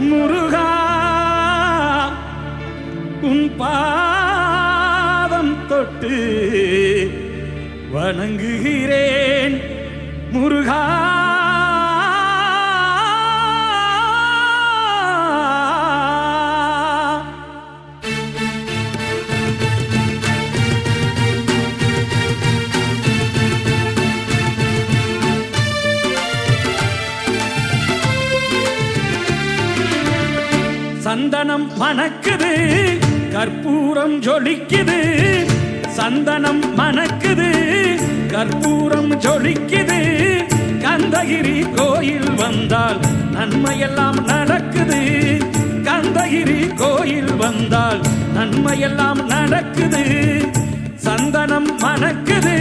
முருகா உன் பாதம் தொட்டு வணங்குகிறேன் முருகா. சந்தனம் மணக்குது, கற்பூரம் ஜொலிக்குது. சந்தனம் மணக்குது, கற்பூரம் ஜொலிக்குது. கந்தகிரி கோயில் வந்தால் நன்மையெல்லாம் நடக்குது. கந்தகிரி கோயில் வந்தால் நன்மையெல்லாம் நடக்குது. சந்தனம் மணக்குது,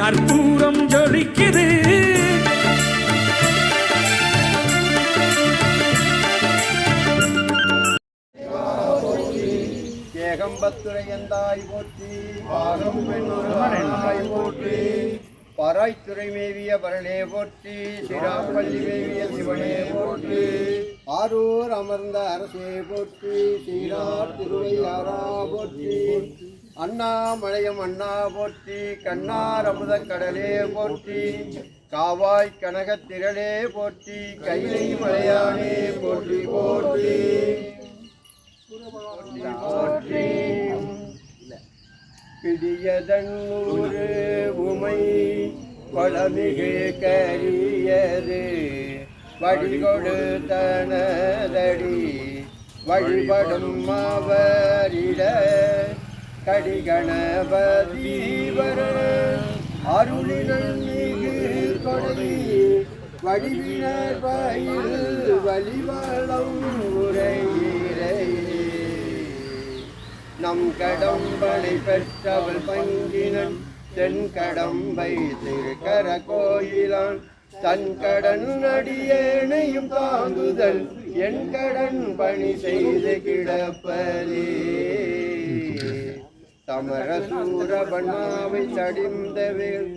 கற்பூரம் ஜொலிக்குது. ஏகம்பத்துரையந்தாய் போற்றி, பாகம் பெண்ணாய் போற்றி, பாராய்த்துறை மேவிய பரனே போற்றி, சிராப்பள்ளி மேவிய சிவனே போற்றி, ஆரூர் அமர்ந்த அரசே போற்றி, சீரார் திருவையாரா போற்றி, அண்ணாமலையம் அண்ணா போற்றி, கண்ணார் அமுத கடலே போற்றி, காவாய் கனகத்திரளே போற்றி, கைலை மலையானே போற்றி போற்றி போற்றி. பிடியதன்னூறு உமை பழமிகு கரியது வழிகொடுத்தனதடி வழிபடும் அவரிட கடிகணபதீவர அருளினல் மிகு கொடை வடிவினர் பயில் வழிவளம் உரையிலே நம் கடம்பனை பெற்றவள் பங்கினன் தென்கடம்பை திருக்கர கோயிலான் தன் கடன் அடியேனையும் தாங்குதல் என் கடன் பணி செய்து கிடப்பதே. தமர சூரபண்ணாவை தடிந்தவேல்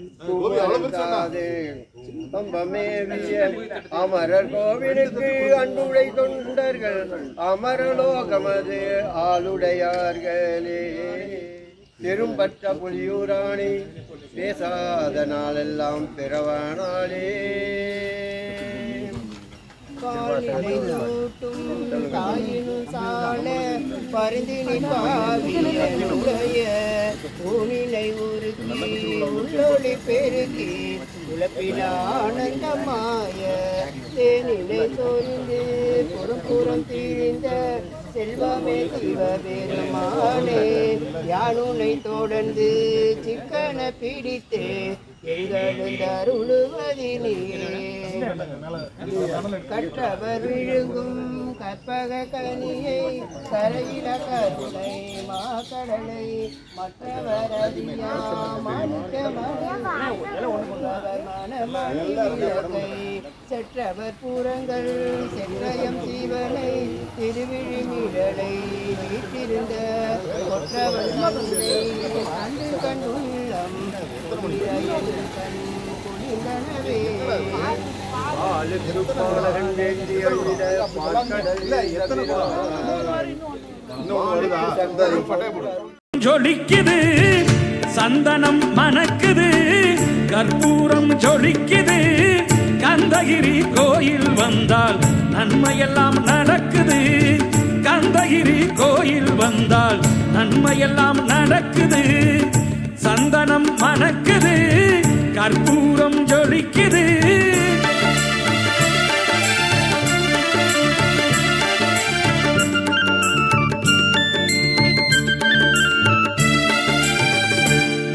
மேவிய அமரர் கோவிலுக்கு அன்புடை தொண்டர்கள் அமரலோகமது ஆளுடையார்களே. பெரும்பற்ற புலியூராணி பேசாத நாளெல்லாம் பிறவானாலே. தாயினும் சால பருந்தினி பாவிய பூனிலை உருக்கி உள்ளொளி பெருக்கி உழப்பில் ஆனந்தமாய தேனிலை தோய்ந்து புறம் தீழ்ந்த செல்வமே சிவபெருமானே. யானுனை தொடர்ந்து சிக்கன பிடித்து எழுதழுந்தருளுவதினே. கற்றவர் விழுங்கும் கற்பக கனியை கரையில கருணை மாக்கடலை மற்றவர் அறியா மாணிக்க மனமணி செற்றவர் பூரங்கள் செற்றயம் சீவனை திருவிழிமிழலை வீட்டிருந்த கொற்றவர் கண்டு கண்டுள்ளம் குளிர்ந்தனவே. ஜொலிக்குது, சந்தனம் மணக்குது, கற்பூரம் ஜொலிக்குது. கந்தகிரி கோயில் வந்தால் நன்மையெல்லாம் நடக்குது. கந்தகிரி கோயில் வந்தால் நன்மையெல்லாம் நடக்குது. சந்தனம் மணக்குது, கற்பூரம் ஜொலிக்குது.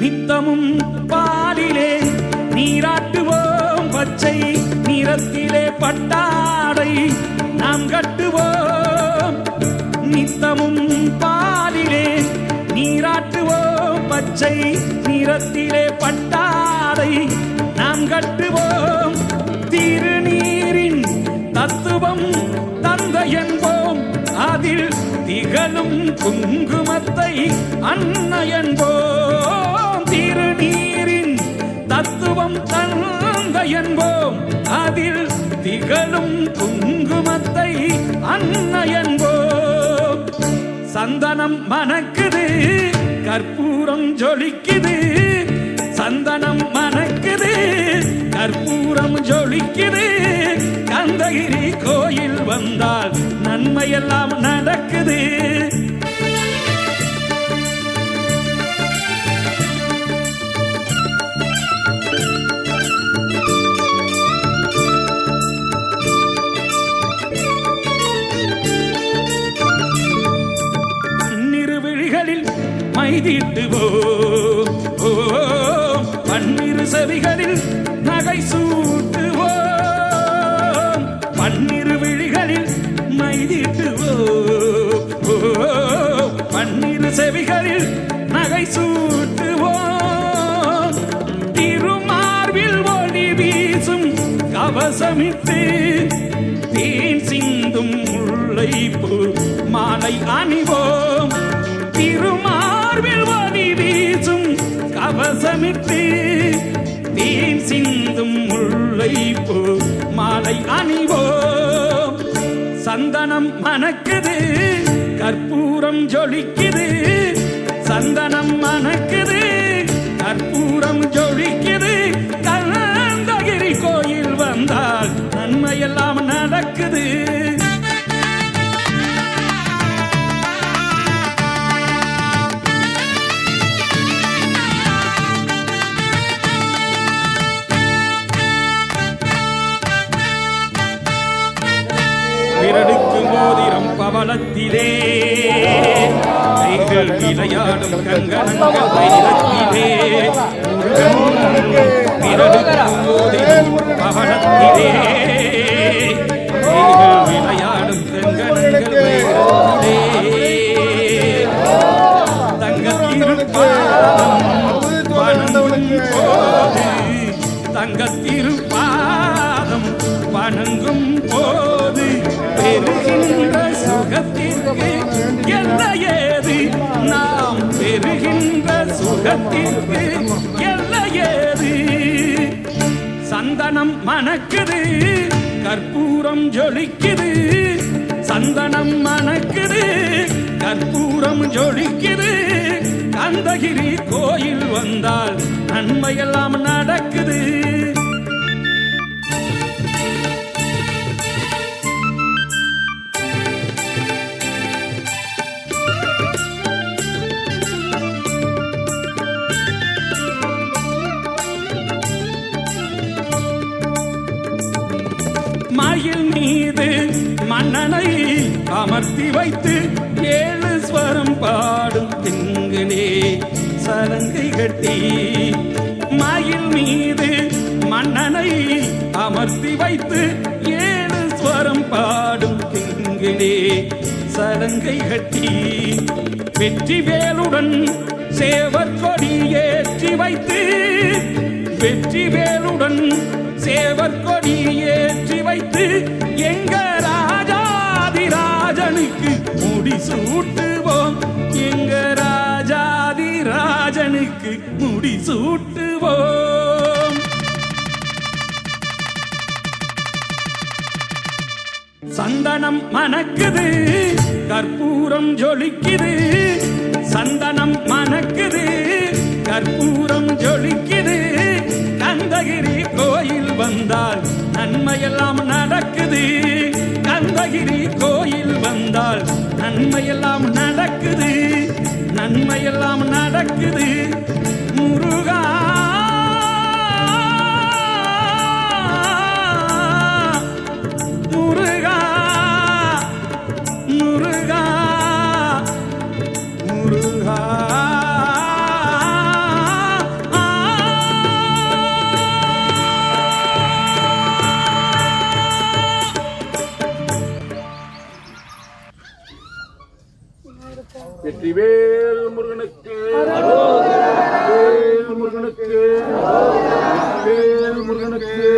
நித்தமும் பாலிலே நீராட்டுவோம், பச்சை நிறத்திலே பட்டாடை நாம் கட்டுவோம். நித்தமும் பாலிலே பச்சை நிறத்திலே பட்டாடை நாம் கட்டுவோம். திருநீரின் தத்துவம் தந்தை என்போம். அதில் திகழும் குங்குமத்தை அன்னை என்போம். திருநீரின் தத்துவம் தந்தை என்போம். அதில் திகழும் குங்குமத்தை அன்னை என்போம். சந்தனம் மணக்குது, கற்பூரம் ஜொலிக்குது. சந்தனம் மணக்குது, கற்பூரம் ஜொலிக்குது. கந்தகிரி கோயில் வந்தால் நன்மையெல்லாம் நடக்குது. மைதீட்டுவோம், பன்னிரு செவிகளில் நகை சூட்டுவோம். பன்னிரு விழிகளில் மைதீட்டுவோம், பன்னிரு செவிகளில் நகை சூட்டுவோம். திருமார்பில் ஒளி வீசும் கவசமிட்டு தேன் சிந்தும் முல்லைப்பூ மாலை அணிவோம். திருமார்பில் ஒளி வீசும் கவசமிட்டு தேன் சிந்தும் முல்லைப்பூ மாலை அணிவோம். சந்தனம் மணக்குது, கற்பூரம் ஜொலிக்குது. சந்தனம் மணக்குது, கற்பூரம் ஜொலிக்குது. கந்தகிரி கோயில் வந்தால் நன்மையெல்லாம் நடக்குது. விரலுக்கு மோதிரம் பவளத்திலே, கைகள் விளையாடும் கங்கணங்கள் வைரத்திலே. விரலுக்கு மோதிரம் பவளத்திலே, கைகள் விளையாடும் கங்கணங்கள் வைரத்திலே. தங்கத்திருப்பாதம் வணங்கும் போது, தங்கத்திருப்பாதம் வணங்கும் போது பெறுகின்ற சுகத்திற்கு எல்லையேது. நாம் பெறுகின்ற சுகத்திற்கு எல்லையேது. சந்தனம் மணக்குது, கற்பூரம் ஜொலிக்குது. சந்தனம் மணக்குது, கற்பூரம் ஜொலிக்குது. கந்தகிரி கோயில் வந்தால் நன்மையெல்லாம் நடக்குது. மயில் மீது மன்னனை அமர்த்தி வைத்து 7 ஸ்வரம் பாடும் திங்களே சலங்கை கட்டி. மயில் மீது மன்னனை அமர்த்தி வைத்து 7 ஸ்வரம் பாடும் திங்களே சலங்கை கட்டி. வெற்றி வேலுடன் சேவர் கொடி ஏற்றி வைத்து, வெற்றி வேலுடன் சேவர் கொடி ஏற்றி வைத்து எங்க ராஜாதிராஜனுக்கு முடி சூட்டுவோம். எங்க ராஜாதிராஜனுக்கு முடி சூட்டுவோம். சந்தனம் மணக்குது, கற்பூரம் ஜொலிக்குது. சந்தனம் மணக்குது, கற்பூரம் ஜொலிக்குது. கந்தகிரி கோயில் வந்தால் நன்மையெல்லாம் நடக்குது. கந்தகிரி கோயில் வந்தால் நன்மையெல்லாம் நடக்குது. நன்மையெல்லாம் நடக்குது. முருகா முருகா முருகா முருகா. வெற்றிவேல் முருகனுக்கு வேல் முருகனுக்கு